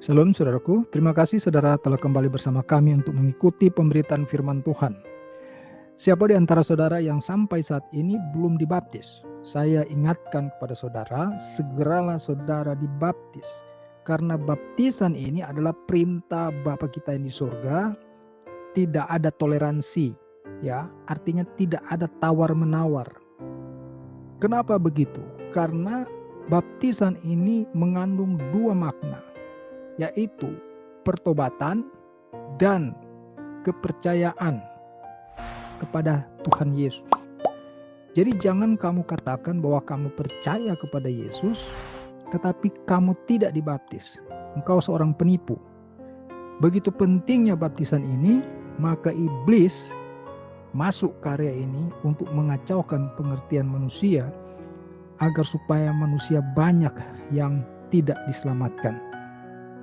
Shalom saudaraku, terima kasih saudara telah kembali bersama kami untuk mengikuti pemberitaan firman Tuhan. Siapa di antara saudara yang sampai saat ini belum dibaptis? Saya ingatkan kepada saudara, segeralah saudara dibaptis. Karena baptisan ini adalah perintah Bapa kita yang di surga, tidak ada toleransi, ya, artinya tidak ada tawar-menawar. Kenapa begitu? Karena baptisan ini mengandung dua makna, yaitu pertobatan dan kepercayaan kepada Tuhan Yesus. Jadi jangan kamu katakan bahwa kamu percaya kepada Yesus, tetapi kamu tidak dibaptis. Engkau seorang penipu. Begitu pentingnya baptisan ini, maka iblis masuk ke area ini untuk mengacaukan pengertian manusia agar supaya manusia banyak yang tidak diselamatkan.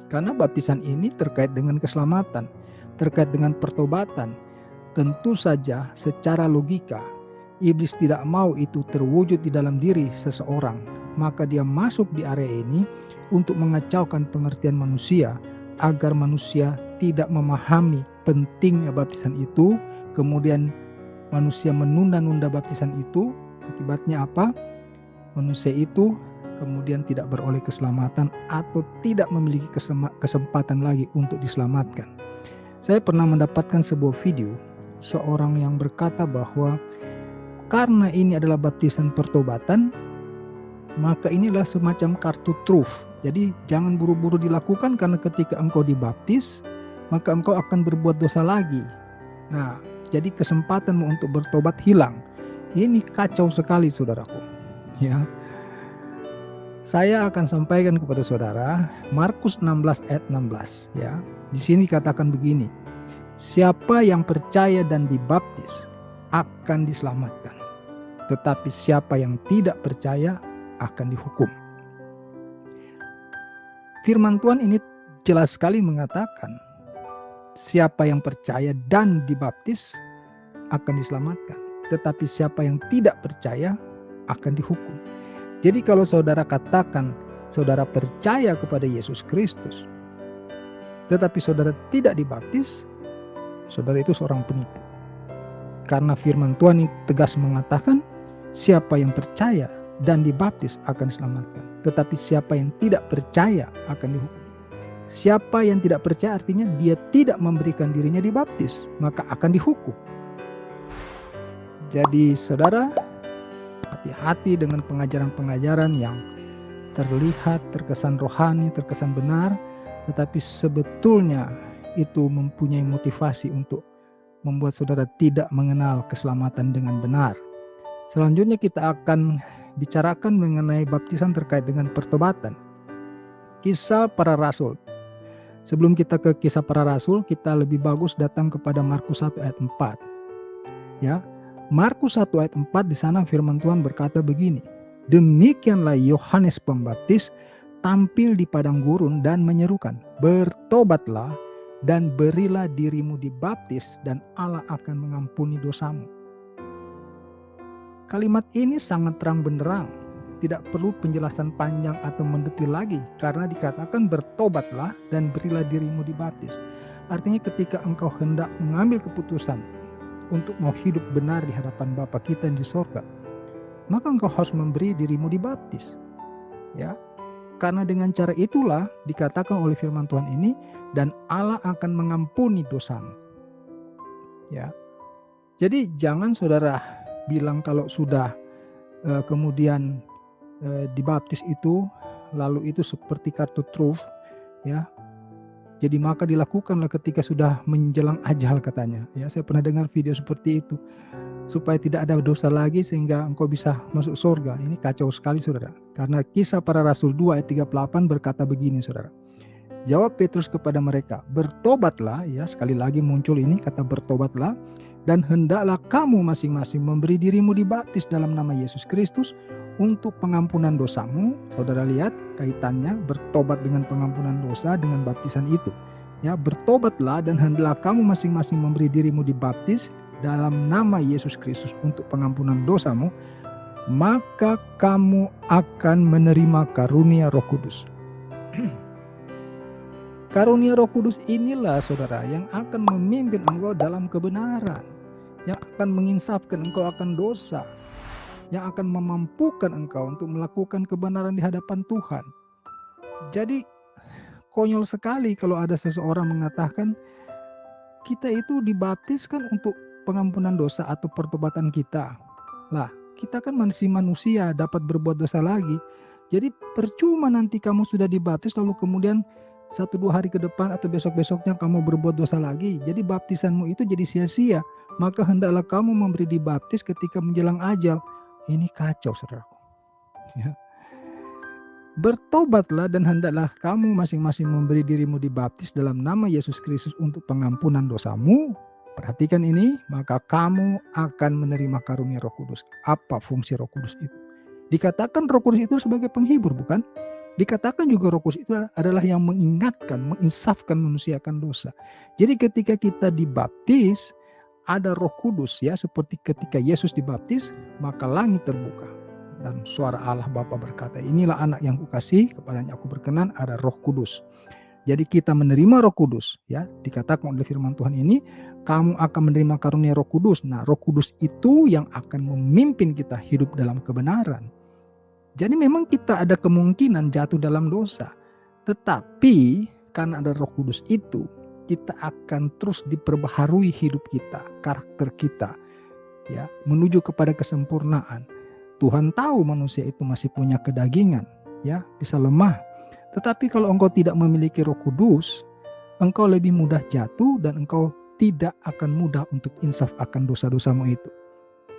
Karena baptisan ini terkait dengan keselamatan, terkait dengan pertobatan. Tentu saja secara logika, iblis tidak mau itu terwujud di dalam diri seseorang. Maka dia masuk di area ini untuk mengacaukan pengertian manusia, agar manusia tidak memahami pentingnya baptisan itu. Kemudian manusia menunda-nunda baptisan itu. Akibatnya apa? Manusia itu kemudian tidak beroleh keselamatan atau tidak memiliki kesempatan lagi untuk diselamatkan. Saya pernah mendapatkan sebuah video seorang yang berkata bahwa karena ini adalah baptisan pertobatan, maka ini adalah semacam kartu truf. Jadi jangan buru-buru dilakukan, karena ketika engkau dibaptis, maka engkau akan berbuat dosa lagi. Nah, jadi kesempatanmu untuk bertobat hilang. Ini kacau sekali saudaraku. Ya. Saya akan sampaikan kepada saudara Markus 16 ayat 16 ya. Di sini katakan begini. Siapa yang percaya dan dibaptis akan diselamatkan. Tetapi siapa yang tidak percaya akan dihukum. Firman Tuhan ini jelas sekali mengatakan siapa yang percaya dan dibaptis akan diselamatkan. Tetapi siapa yang tidak percaya akan dihukum. Jadi kalau saudara katakan saudara percaya kepada Yesus Kristus, tetapi saudara tidak dibaptis, saudara itu seorang penipu. Karena firman Tuhan ini tegas mengatakan siapa yang percaya dan dibaptis akan diselamatkan. Tetapi siapa yang tidak percaya akan dihukum. Siapa yang tidak percaya artinya dia tidak memberikan dirinya dibaptis, maka akan dihukum. Jadi saudara, hati-hati dengan pengajaran-pengajaran yang terlihat terkesan rohani, terkesan benar, tetapi sebetulnya itu mempunyai motivasi untuk membuat saudara tidak mengenal keselamatan dengan benar. Selanjutnya kita akan bicarakan mengenai baptisan terkait dengan pertobatan. Kisah para Rasul. Sebelum kita ke Kisah para Rasul, kita lebih bagus datang kepada Markus 1 ayat 4. Ya. Markus 1 ayat 4 di sana firman Tuhan berkata begini. Demikianlah Yohanes Pembaptis tampil di padang gurun dan menyerukan, bertobatlah dan berilah dirimu dibaptis dan Allah akan mengampuni dosamu. Kalimat ini sangat terang benderang, tidak perlu penjelasan panjang atau mendetil lagi, karena dikatakan bertobatlah dan berilah dirimu dibaptis. Artinya ketika engkau hendak mengambil keputusan untuk mau hidup benar di hadapan Bapa kita yang di sorga, maka engkau harus memberi dirimu dibaptis. Ya, karena dengan cara itulah dikatakan oleh firman Tuhan ini, dan Allah akan mengampuni dosamu. Ya, jadi jangan saudara bilang kalau sudah kemudian dibaptis itu, lalu itu seperti kartu truf, ya. Jadi maka dilakukanlah ketika sudah menjelang ajal katanya. Ya, saya pernah dengar video seperti itu. Supaya tidak ada dosa lagi sehingga engkau bisa masuk surga. Ini kacau sekali saudara. Karena Kisah para Rasul 2 ayat 38 berkata begini saudara. Jawab Petrus kepada mereka, bertobatlah, ya sekali lagi muncul ini kata bertobatlah, dan hendaklah kamu masing-masing memberi dirimu dibaptis dalam nama Yesus Kristus untuk pengampunan dosamu. Saudara lihat kaitannya bertobat dengan pengampunan dosa dengan baptisan itu. Ya, bertobatlah dan hendaklah kamu masing-masing memberi dirimu dibaptis dalam nama Yesus Kristus untuk pengampunan dosamu, maka kamu akan menerima karunia Roh Kudus. Karunia Roh Kudus inilah saudara yang akan memimpin engkau dalam kebenaran, yang akan menginsafkan engkau akan dosa, yang akan memampukan engkau untuk melakukan kebenaran di hadapan Tuhan. Jadi konyol sekali kalau ada seseorang mengatakan kita itu dibaptiskan untuk pengampunan dosa atau pertobatan kita. Lah, kita kan masih manusia, dapat berbuat dosa lagi. Jadi percuma nanti kamu sudah dibaptis lalu kemudian 1-2 hari ke depan atau besok-besoknya kamu berbuat dosa lagi. Jadi baptisanmu itu jadi sia-sia. Maka hendaklah kamu memberi dibaptis ketika menjelang ajal. Ini kacau, saudaraku. Ya. Bertobatlah dan hendaklah kamu masing-masing memberi dirimu dibaptis dalam nama Yesus Kristus untuk pengampunan dosamu. Perhatikan ini, maka kamu akan menerima karunia Roh Kudus. Apa fungsi Roh Kudus itu? Dikatakan Roh Kudus itu sebagai penghibur, bukan? Dikatakan juga Roh Kudus itu adalah yang mengingatkan, menginsafkan manusia akan dosa. Jadi ketika kita dibaptis, ada Roh Kudus ya, seperti ketika Yesus dibaptis, maka langit terbuka. Dan suara Allah Bapa berkata, inilah anak yang kukasihi, kepadanya aku berkenan, ada Roh Kudus. Jadi kita menerima Roh Kudus ya, dikatakan oleh firman Tuhan ini, kamu akan menerima karunia Roh Kudus. Nah, Roh Kudus itu yang akan memimpin kita hidup dalam kebenaran. Jadi memang kita ada kemungkinan jatuh dalam dosa. Tetapi karena ada Roh Kudus itu, kita akan terus diperbaharui hidup kita, karakter kita ya, menuju kepada kesempurnaan. Tuhan tahu manusia itu masih punya kedagingan ya, bisa lemah. Tetapi kalau engkau tidak memiliki Roh Kudus, engkau lebih mudah jatuh dan engkau tidak akan mudah untuk insaf akan dosa-dosamu itu.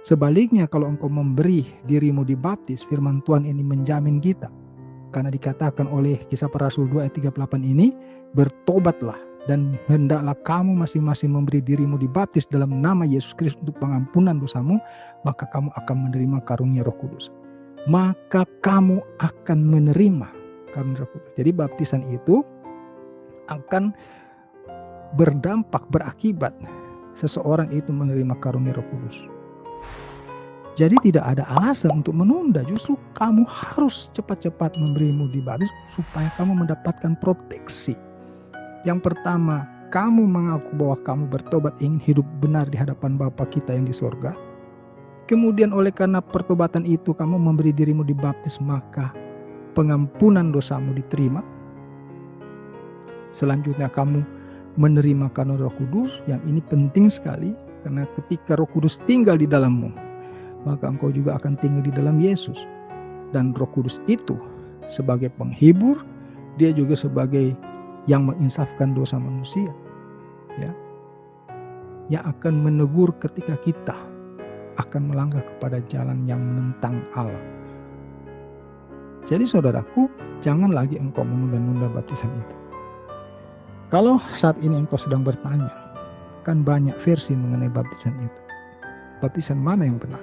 Sebaliknya kalau engkau memberi dirimu dibaptis, firman Tuhan ini menjamin kita. Karena dikatakan oleh Kisah Para Rasul 2 ayat 38 ini, bertobatlah dan hendaklah kamu masing-masing memberi dirimu dibaptis dalam nama Yesus Kristus untuk pengampunan dosamu, maka kamu akan menerima karunia Roh Kudus. Maka kamu akan menerima karunia Roh Kudus. Jadi baptisan itu akan berdampak, berakibat seseorang itu menerima karunia Roh Kudus. Jadi tidak ada alasan untuk menunda, justru kamu harus cepat-cepat memberimu dibaptis supaya kamu mendapatkan proteksi. Yang pertama, kamu mengaku bahwa kamu bertobat ingin hidup benar di hadapan Bapa kita yang di sorga. Kemudian oleh karena pertobatan itu kamu memberi dirimu dibaptis, maka pengampunan dosamu diterima. Selanjutnya kamu menerima karunia Roh Kudus, yang ini penting sekali karena ketika Roh Kudus tinggal di dalammu, maka engkau juga akan tinggal di dalam Yesus. Dan Roh Kudus itu sebagai penghibur, dia juga sebagai yang menginsafkan dosa manusia ya, yang akan menegur ketika kita akan melangkah kepada jalan yang menentang Allah. Jadi saudaraku, jangan lagi engkau menunda-nunda baptisan itu. Kalau saat ini engkau sedang bertanya, kan banyak versi mengenai baptisan itu, baptisan mana yang benar?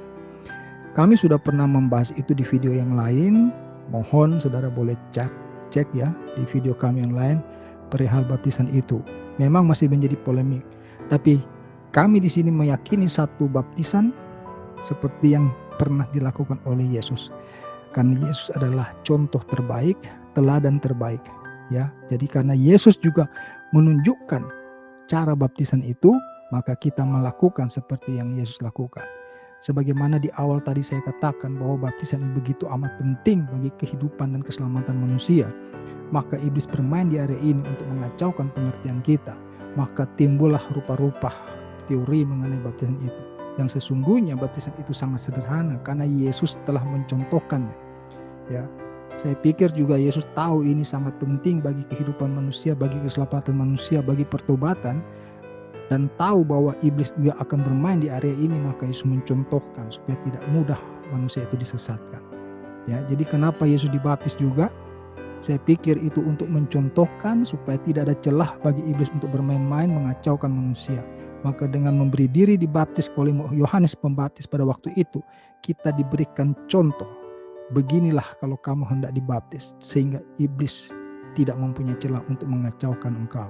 Kami sudah pernah membahas itu di video yang lain. Mohon saudara boleh cek ya di video kami yang lain perihal baptisan itu. Memang masih menjadi polemik. Tapi kami di sini meyakini satu baptisan seperti yang pernah dilakukan oleh Yesus. Karena Yesus adalah contoh terbaik, teladan terbaik ya. Jadi karena Yesus juga menunjukkan cara baptisan itu, maka kita melakukan seperti yang Yesus lakukan. Sebagaimana di awal tadi saya katakan bahwa baptisan ini begitu amat penting bagi kehidupan dan keselamatan manusia. Maka iblis bermain di area ini untuk mengacaukan pengertian kita. Maka timbullah rupa-rupa teori mengenai baptisan itu. Yang sesungguhnya baptisan itu sangat sederhana karena Yesus telah mencontohkannya. Ya, saya pikir juga Yesus tahu ini sangat penting bagi kehidupan manusia, bagi keselamatan manusia, bagi pertobatan. Dan tahu bahwa iblis juga akan bermain di area ini, maka Yesus mencontohkan supaya tidak mudah manusia itu disesatkan. Ya, jadi kenapa Yesus dibaptis juga? Saya pikir itu untuk mencontohkan supaya tidak ada celah bagi iblis untuk bermain-main mengacaukan manusia. Maka dengan memberi diri dibaptis oleh Yohanes Pembaptis pada waktu itu, kita diberikan contoh. Beginilah kalau kamu hendak dibaptis, sehingga iblis tidak mempunyai celah untuk mengacaukan engkau.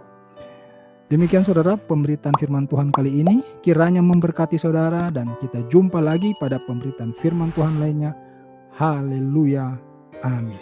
Demikian saudara pemberitaan firman Tuhan kali ini, kiranya memberkati saudara dan kita jumpa lagi pada pemberitaan firman Tuhan lainnya. Haleluya, amin.